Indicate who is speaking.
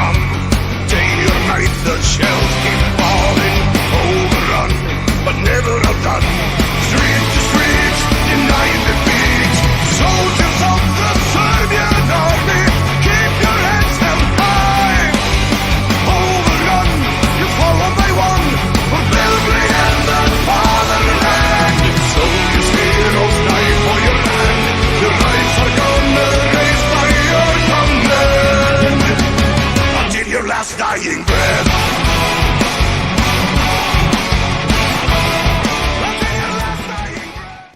Speaker 1: come. Day or night the shells keep falling. Overrun, but never outdone. Street to street, denying defeat. Soldiers of the Serbian army, keep your heads held high. Overrun, you fall one by one, for Belgrade and the fatherland. Soldiers, heroes, die for your land. Your lives are gonna raised by your command. Until your last dying breath.